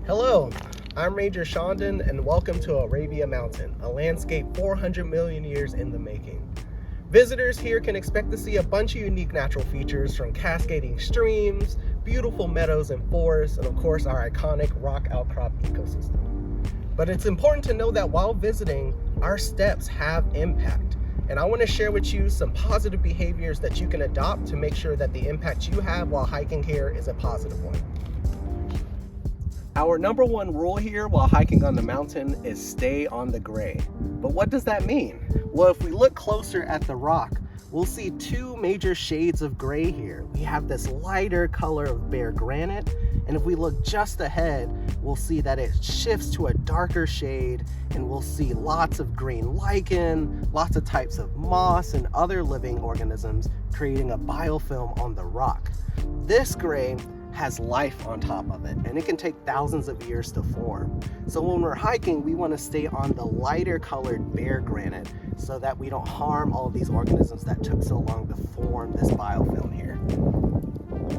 Hello, I'm Ranger Shondon, and welcome to Arabia Mountain, a landscape 400 million years in the making. Visitors here can expect to see a bunch of unique natural features, from cascading streams, beautiful meadows and forests, and of course our iconic rock outcrop ecosystem. But it's important to know that while visiting, our steps have impact. And I want to share with you some positive behaviors that you can adopt to make sure that the impact you have while hiking here is a positive one. Our number one rule here while hiking on the mountain is stay on the gray. But what does that mean? Well, if we look closer at the rock, we'll see two major shades of gray here. We have this lighter color of bare granite, and if we look just ahead, we'll see that it shifts to a darker shade, and we'll see lots of green lichen, lots of types of moss and other living organisms creating a biofilm on the rock. This gray has life on top of it, and it can take thousands of years to form. So when we're hiking, we want to stay on the lighter colored bare granite so that we don't harm all of these organisms that took so long to form this biofilm here.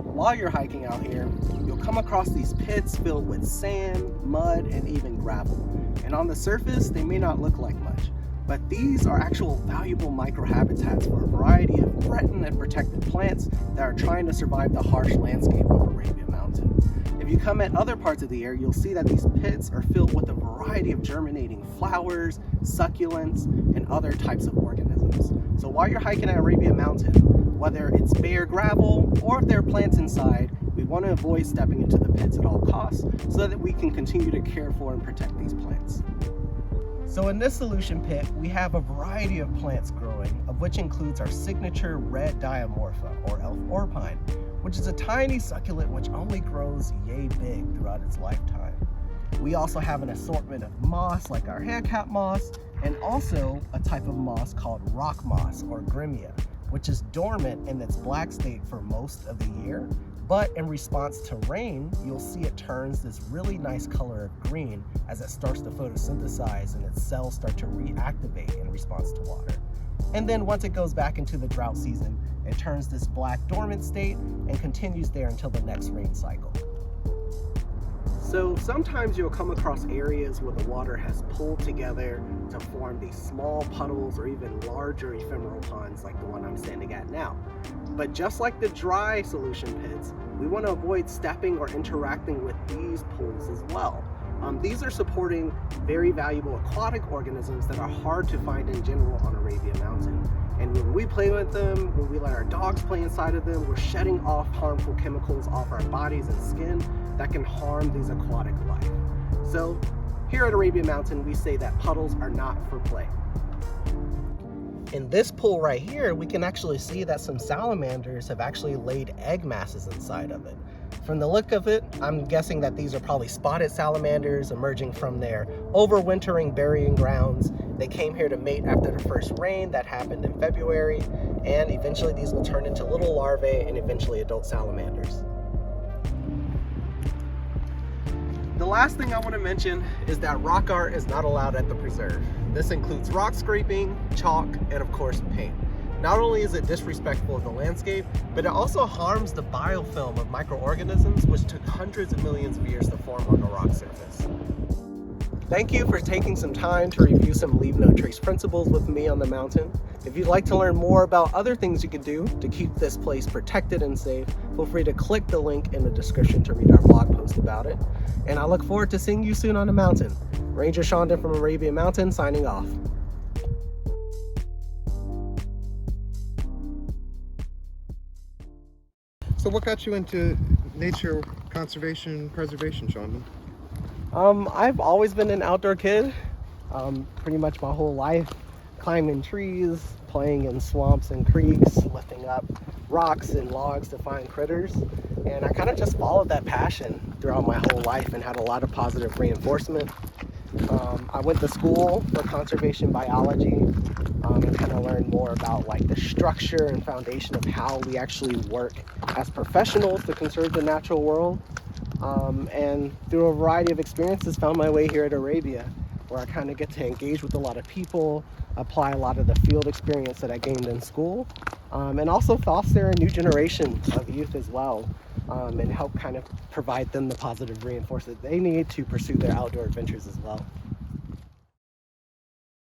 While you're hiking out here, you'll come across these pits filled with sand, mud, and even gravel. And on the surface, they may not look like much, but these are actual valuable microhabitats for a variety of threatened and protected plants that are trying to survive the harsh landscape of Arabia Mountain. If you come at other parts of the area, you'll see that these pits are filled with a variety of germinating flowers, succulents, and other types of organisms. So while you're hiking at Arabia Mountain, whether it's bare gravel or if there are plants inside, we want to avoid stepping into the pits at all costs so that we can continue to care for and protect these plants. So in this solution pit, we have a variety of plants growing, of which includes our signature red diamorpha, or elf orpine, which is a tiny succulent which only grows yay big throughout its lifetime. We also have an assortment of moss like our handcap moss, and also a type of moss called rock moss, or grimmia, which is dormant in its black state for most of the year. But in response to rain, you'll see it turns this really nice color of green as it starts to photosynthesize and its cells start to reactivate in response to water. And then once it goes back into the drought season, it turns this black dormant state and continues there until the next rain cycle. So sometimes you'll come across areas where the water has pulled together to form these small puddles or even larger ephemeral ponds like the one I'm standing at now. But just like the dry solution pits, we want to avoid stepping or interacting with these pools as well. These are supporting very valuable aquatic organisms that are hard to find in general on Arabia Mountain. And when we play with them, when we let our dogs play inside of them, we're shedding off harmful chemicals off our bodies and skin that can harm these aquatic life. So here at Arabia Mountain, we say that puddles are not for play. In this pool right here, we can actually see that some salamanders have actually laid egg masses inside of it. From the look of it, I'm guessing that these are probably spotted salamanders emerging from their overwintering burying grounds. They came here to mate after the first rain that happened in February, and eventually these will turn into little larvae and eventually adult salamanders. The last thing I want to mention is that rock art is not allowed at the preserve. This includes rock scraping, chalk, and of course paint. Not only is it disrespectful of the landscape, but it also harms the biofilm of microorganisms which took hundreds of millions of years to form on the rock surface. Thank you for taking some time to review some Leave No Trace principles with me on the mountain. If you'd like to learn more about other things you can do to keep this place protected and safe, feel free to click the link in the description to read our blog post about it. And I look forward to seeing you soon on the mountain. Ranger Shondon from Arabia Mountain signing off. So what got you into nature conservation preservation, Shondon? I've always been an outdoor kid, pretty much my whole life, climbing trees, playing in swamps and creeks, lifting up rocks and logs to find critters. And I kind of just followed that passion throughout my whole life and had a lot of positive reinforcement. I went to school for conservation biology and kind of learned more about like the structure and foundation of how we actually work as professionals to conserve the natural world. And through a variety of experiences, found my way here at Arabia, where I kind of get to engage with a lot of people, apply a lot of the field experience that I gained in school, and also foster a new generation of youth as well. and help kind of provide them the positive reinforcement they need to pursue their outdoor adventures as well.